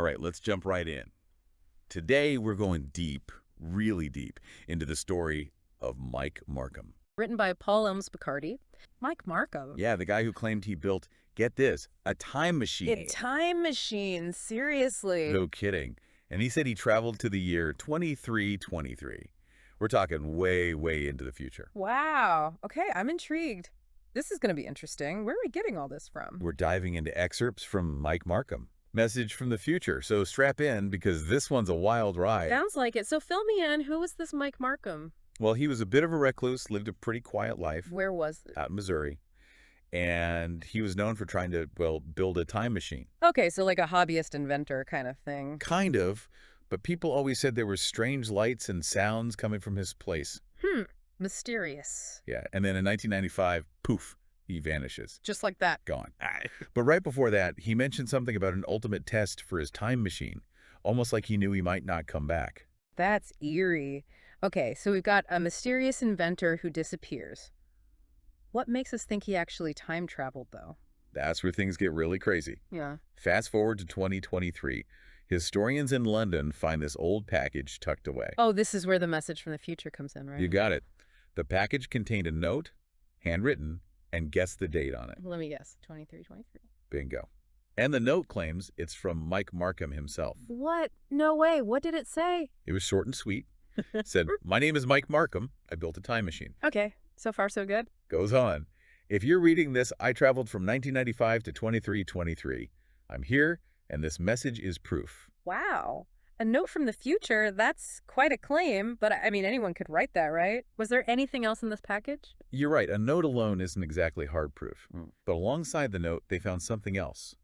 right, let's jump right in. Today, we're going deep, really deep, into the story of Mike Marcum. Written by Paul Elms Bacardi. Mike Marcum. Yeah, the guy who claimed he built, get this, a time machine. A time machine, seriously. No kidding. And he said he traveled to the year 2323. We're talking way, way into the future. Wow. Okay, I'm intrigued. This is going to be interesting. Where are we getting all this from? We're diving into excerpts from Mike Marcum. Message from the future, so strap in because this one's a wild ride. Sounds like it. So fill me in. Who was this Mike Marcum? Well, he was a bit of a recluse, lived a pretty quiet life. Where was it? Out in Missouri. And he was known for trying to, well, build a time machine. Okay, so like a hobbyist inventor kind of thing. Kind of, but people always said there were strange lights and sounds coming from his place. Mysterious. Yeah, and then in 1995, poof, he vanishes. Just like that. Gone. But right before that, he mentioned something about an ultimate test for his time machine, almost like he knew he might not come back. That's eerie. Okay, so we've got a mysterious inventor who disappears. What makes us think he actually time traveled, though? That's where things get really crazy. Yeah. Fast forward to 2023. Historians in London find this old package tucked away. Oh, this is where the message from the future comes in, right? You got it. The package contained a note, handwritten, and guess the date on it. Let me guess. 2323. Bingo. And the note claims it's from Mike Marcum himself. What? No way. What did it say? It was short and sweet. It said, "My name is Mike Marcum. I built a time machine." Okay. So far, so good. Goes on. "If you're reading this, I traveled from 1995 to 2323. I'm here, and this message is proof." Wow. A note from the future, that's quite a claim, but I mean, anyone could write that, right? Was there anything else in this package? You're right, a note alone isn't exactly hard proof. But alongside the note, they found something else.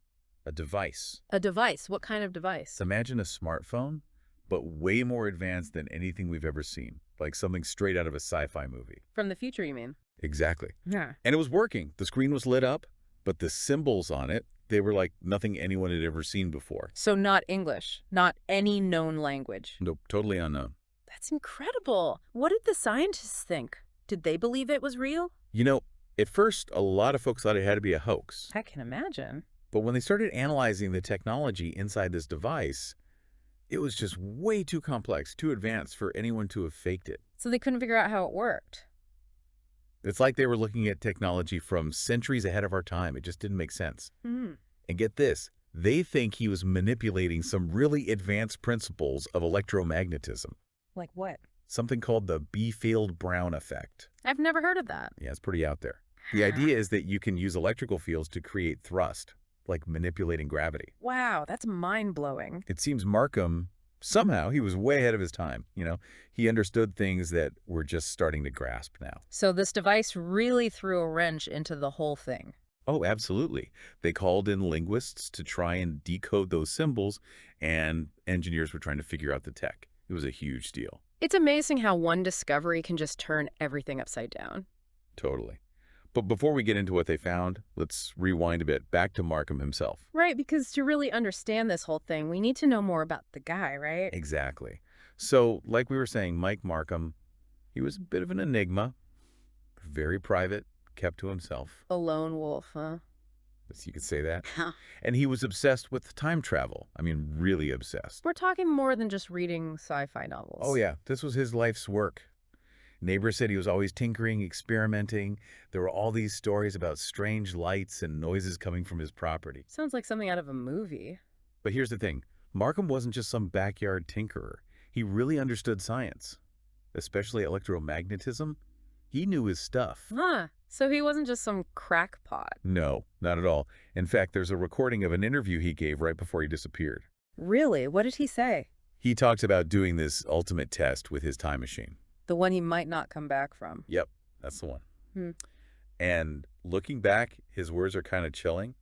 A device. A device. What kind of device? So imagine a smartphone, but way more advanced than anything we've ever seen. Like something straight out of a sci-fi movie. From the future, you mean? Exactly. Yeah. And it was working. The screen was lit up, but the symbols on it, they were like nothing anyone had ever seen before. So not English, not any known language. Nope, totally unknown. That's incredible. What did the scientists think? Did they believe it was real? You know, at first, a lot of folks thought it had to be a hoax. I can imagine. But when they started analyzing the technology inside this device, it was just way too complex, too advanced for anyone to have faked it. So they couldn't figure out how it worked. It's like they were looking at technology from centuries ahead of our time. It just didn't make sense. And get this, they think he was manipulating some really advanced principles of electromagnetism. Like what? Something called the B-field-Brown effect. I've never heard of that. Yeah, it's pretty out there. The idea is that you can use electrical fields to create thrust, like manipulating gravity. Wow, that's mind-blowing. It seems Marcum, somehow, he was way ahead of his time. You know, he understood things that we're just starting to grasp now. So this device really threw a wrench into the whole thing. Oh, absolutely. They called in linguists to try and decode those symbols, and engineers were trying to figure out the tech. It was a huge deal. It's amazing how one discovery can just turn everything upside down. Totally. But before we get into what they found, let's rewind a bit back to Marcum himself. Right, because to really understand this whole thing, we need to know more about the guy, right? Exactly. So, like we were saying, Mike Marcum, he was a bit of an enigma, very private, kept to himself. A lone wolf, huh? Yes, you could say that. And he was obsessed with time travel. I mean, really obsessed. We're talking more than just reading sci-fi novels. Oh, yeah. This was his life's work. Neighbors said he was always tinkering, experimenting. There were all these stories about strange lights and noises coming from his property. Sounds like something out of a movie. But here's the thing. Marcum wasn't just some backyard tinkerer. He really understood science, especially electromagnetism. He knew his stuff. Huh. So he wasn't just some crackpot. No, not at all. In fact, there's a recording of an interview he gave right before he disappeared. Really? What did he say? He talks about doing this ultimate test with his time machine. The one he might not come back from. Yep, that's the one. And looking back, his words are kind of chilling.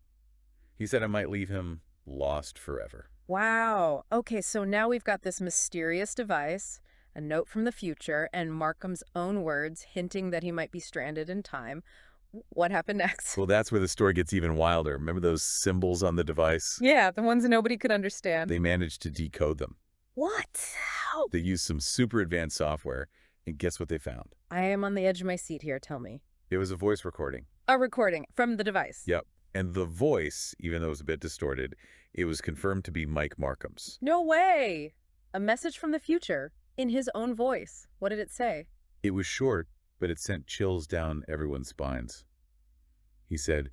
He said it might leave him lost forever. Wow. Okay, so now we've got this mysterious device, a note from the future, and Marcum's own words hinting that he might be stranded in time. What happened next? Well, that's where the story gets even wilder. Remember those symbols on the device? Yeah, the ones nobody could understand. They managed to decode them. What? How? They used some super advanced software, and guess what they found? I am on the edge of my seat here. Tell me. It was a voice recording. A recording from the device. Yep. And the voice, even though it was a bit distorted, it was confirmed to be Mike Marcum's. No way! A message from the future, in his own voice. What did it say? It was short, but it sent chills down everyone's spines. He said,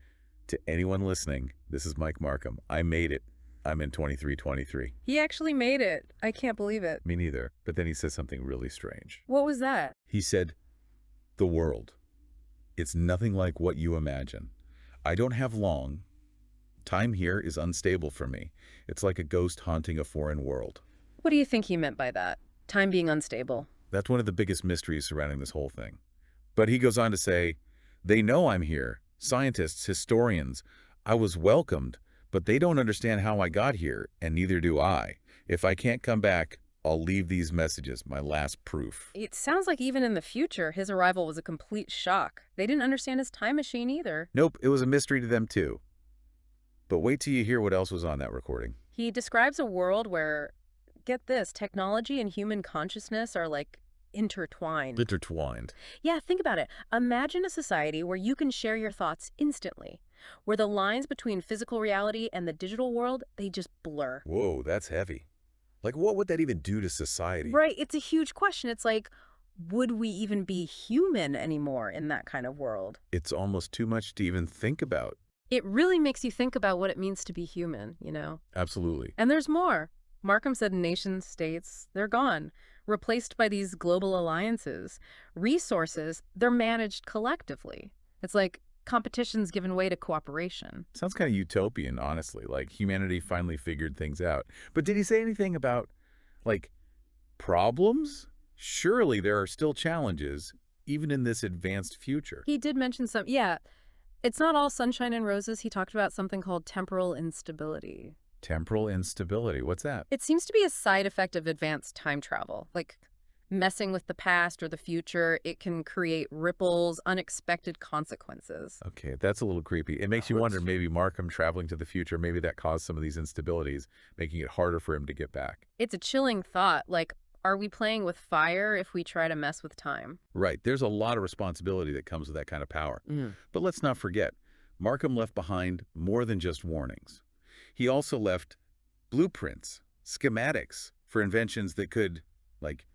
"To anyone listening, this is Mike Marcum. I made it. I'm in 2323. He actually made it. I can't believe it. Me neither. But then he said something really strange. What was that? He said, "The world. It's nothing like what you imagine. I don't have long. Time here is unstable for me. It's like a ghost haunting a foreign world." What do you think he meant by that? Time being unstable. That's one of the biggest mysteries surrounding this whole thing. But he goes on to say, "They know I'm here. Scientists, historians. I was welcomed, but they don't understand how I got here, and neither do I. If I can't come back, I'll leave these messages, my last proof." It sounds like even in the future, his arrival was a complete shock. They didn't understand his time machine either. Nope, it was a mystery to them too. But wait till you hear what else was on that recording. He describes a world where, get this, technology and human consciousness are like intertwined. Intertwined. Yeah, think about it. Imagine a society where you can share your thoughts instantly, where the lines between physical reality and the digital world, they just blur. Whoa, that's heavy. Like, what would that even do to society? Right, it's a huge question. It's like, would we even be human anymore in that kind of world? It's almost too much to even think about. It really makes you think about what it means to be human, you know? Absolutely. And there's more. Marcum said nation states, they're gone, replaced by these global alliances. Resources, they're managed collectively. It's like competition's given way to cooperation. Sounds kind of utopian, honestly, like humanity finally figured things out. But did he say anything about, like, problems? Surely there are still challenges, even in this advanced future. He did mention some, yeah, it's not all sunshine and roses. He talked about something called temporal instability. Temporal instability, what's that? It seems to be a side effect of advanced time travel, like messing with the past or the future. It can create ripples, unexpected consequences. Okay, that's a little creepy. It makes you wonder, maybe Marcum traveling to the future, maybe that caused some of these instabilities, making it harder for him to get back. It's a chilling thought, like, are we playing with fire if we try to mess with time? Right, there's a lot of responsibility that comes with that kind of power. But let's not forget, Marcum left behind more than just warnings. He also left blueprints, schematics for inventions that could, like,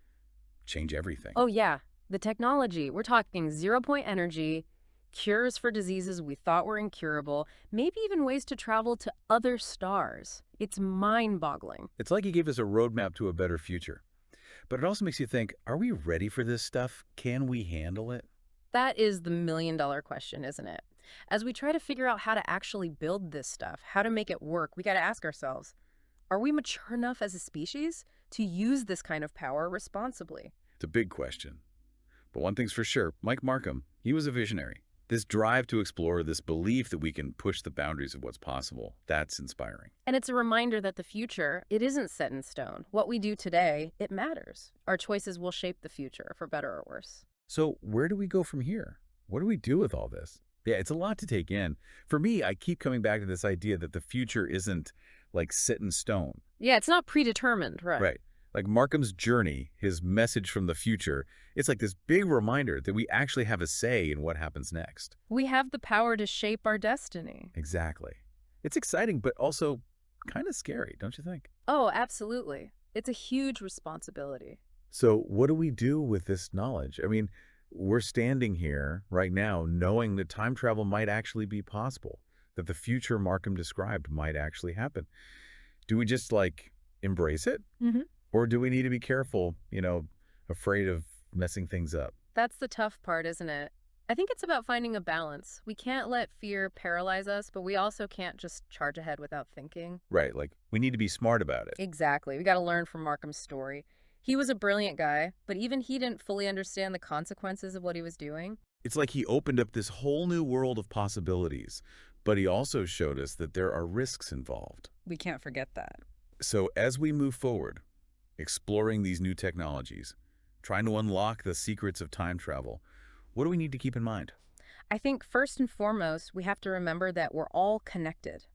change everything. Oh, yeah. The technology. We're talking zero-point energy, cures for diseases we thought were incurable, maybe even ways to travel to other stars. It's mind-boggling. It's like he gave us a roadmap to a better future. But it also makes you think, are we ready for this stuff? Can we handle it? That is the million-dollar question, isn't it? As we try to figure out how to actually build this stuff, how to make it work, we got to ask ourselves, are we mature enough as a species to use this kind of power responsibly? It's a big question. But one thing's for sure, Mike Marcum, he was a visionary. This drive to explore, this belief that we can push the boundaries of what's possible, that's inspiring. And it's a reminder that the future, it isn't set in stone. What we do today, it matters. Our choices will shape the future, for better or worse. So where do we go from here? What do we do with all this? Yeah, it's a lot to take in. For me, I keep coming back to this idea that the future isn't, like, set in stone. Yeah, it's not predetermined, right? Right. Like Marcum's journey, his message from the future, it's like this big reminder that we actually have a say in what happens next. We have the power to shape our destiny. Exactly. It's exciting, but also kind of scary, don't you think? Oh, absolutely. It's a huge responsibility. So what do we do with this knowledge? I mean, we're standing here right now knowing that time travel might actually be possible, that the future Marcum described might actually happen. Do we just, like, embrace it? Or do we need to be careful, afraid of messing things up? That's the tough part, isn't it? I think it's about finding a balance. We can't let fear paralyze us, but we also can't just charge ahead without thinking. Right, like, we need to be smart about it. Exactly. We got to learn from Marcum's story. He was a brilliant guy, but even he didn't fully understand the consequences of what he was doing. It's like he opened up this whole new world of possibilities, but he also showed us that there are risks involved. We can't forget that. So as we move forward, exploring these new technologies, trying to unlock the secrets of time travel, what do we need to keep in mind? I think first and foremost, we have to remember that we're all connected.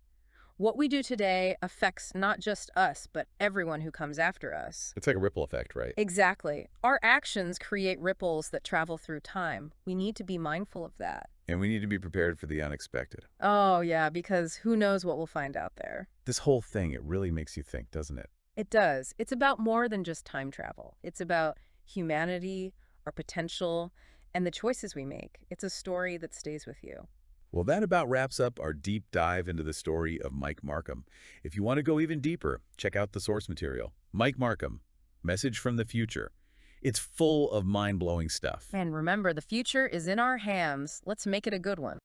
What we do today affects not just us, but everyone who comes after us. It's like a ripple effect, right? Exactly. Our actions create ripples that travel through time. We need to be mindful of that. And we need to be prepared for the unexpected. Oh, yeah, because who knows what we'll find out there. This whole thing, it really makes you think, doesn't it? It does. It's about more than just time travel. It's about humanity, our potential, and the choices we make. It's a story that stays with you. Well, that about wraps up our deep dive into the story of Mike Marcum. If you want to go even deeper, check out the source material. Mike Marcum, Message from the Future. It's full of mind-blowing stuff. And remember, the future is in our hands. Let's make it a good one.